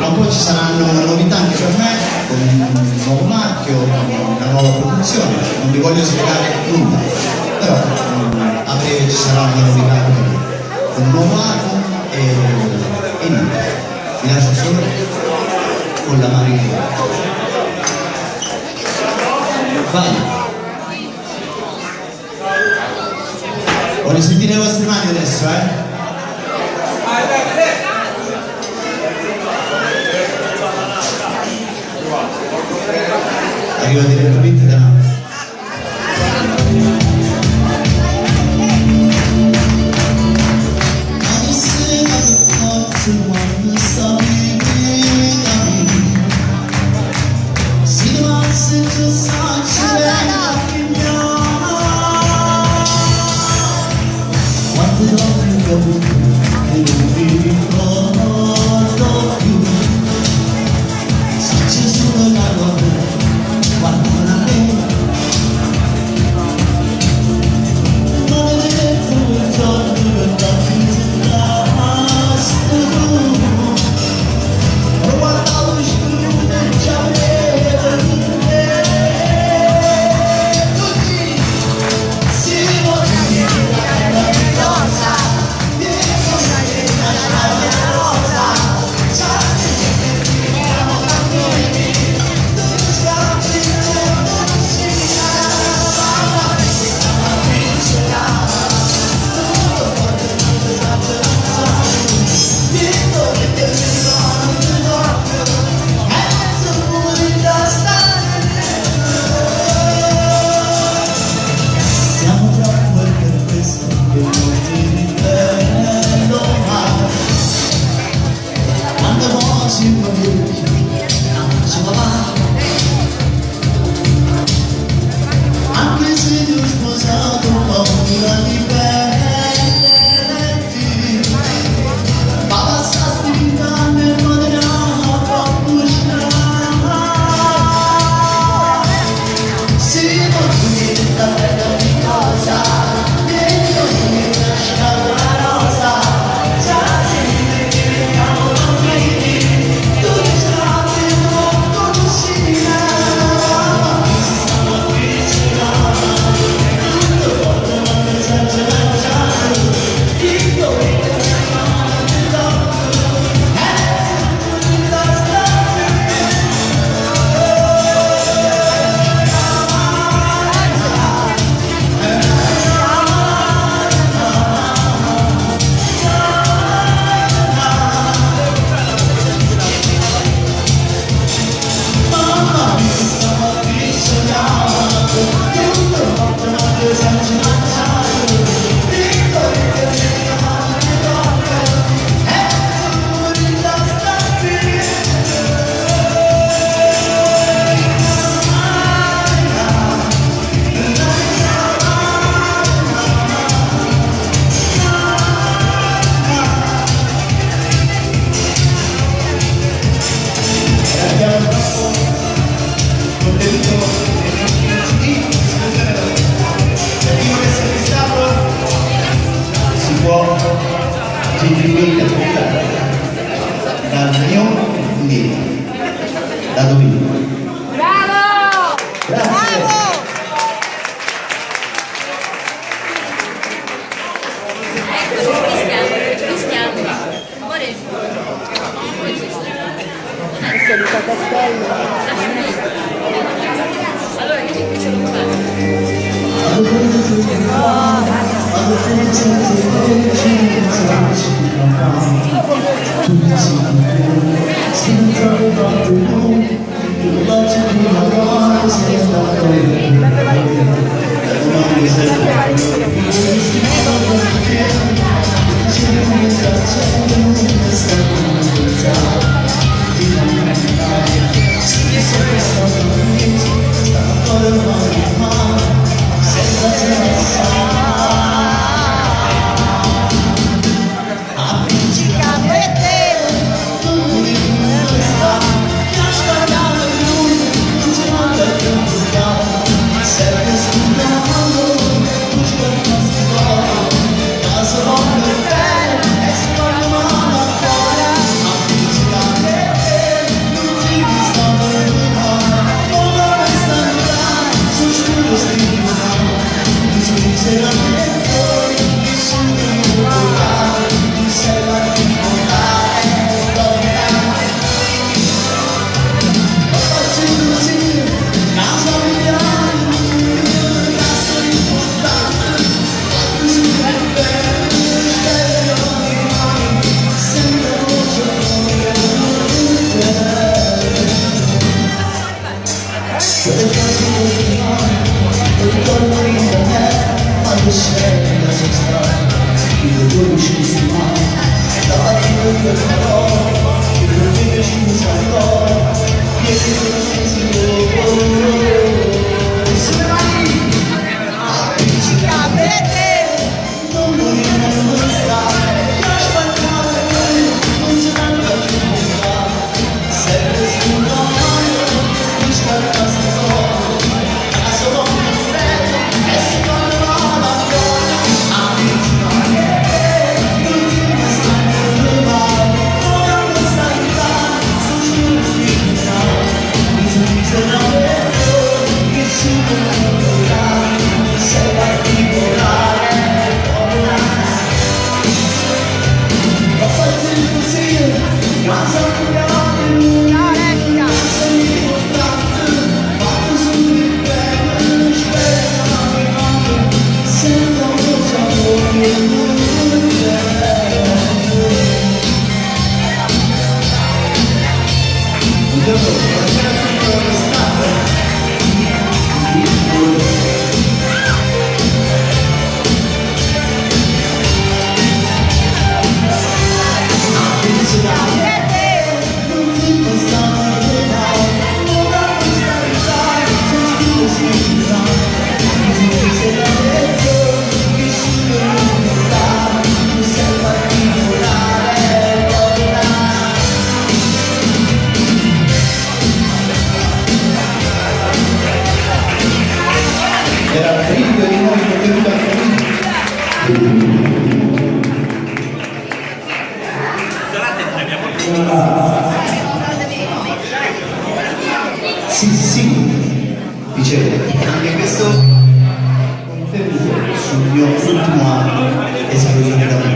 ma poi ci saranno novità anche per me, con un nuovo marchio, una nuova produzione, non vi voglio spiegare nulla, però a breve ci sarà una novità con un nuovo album e niente, vi lascio solo con la mano in mano. Vai! Voglio sentire le vostre mani adesso, Arriva direttamente da noi. Dal mio Dio, da Domenico. Bravo! Grazie. Bravo! Cristiano. Amore. Questo è Luca Castello. Allora che ce lo fare? Era figlio di noi contenuto anche sì, dicevo, anche questo contenuto sul mio ultimo anno esclusione da me.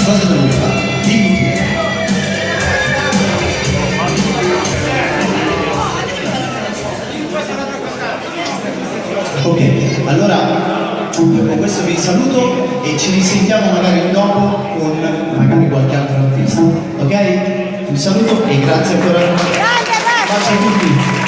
Cosa devo fare? Dimmi tu. Ok, allora con questo vi saluto e ci risentiamo magari dopo con magari qualche altro artista. Ok? Un saluto e grazie ancora. Bacio a tutti.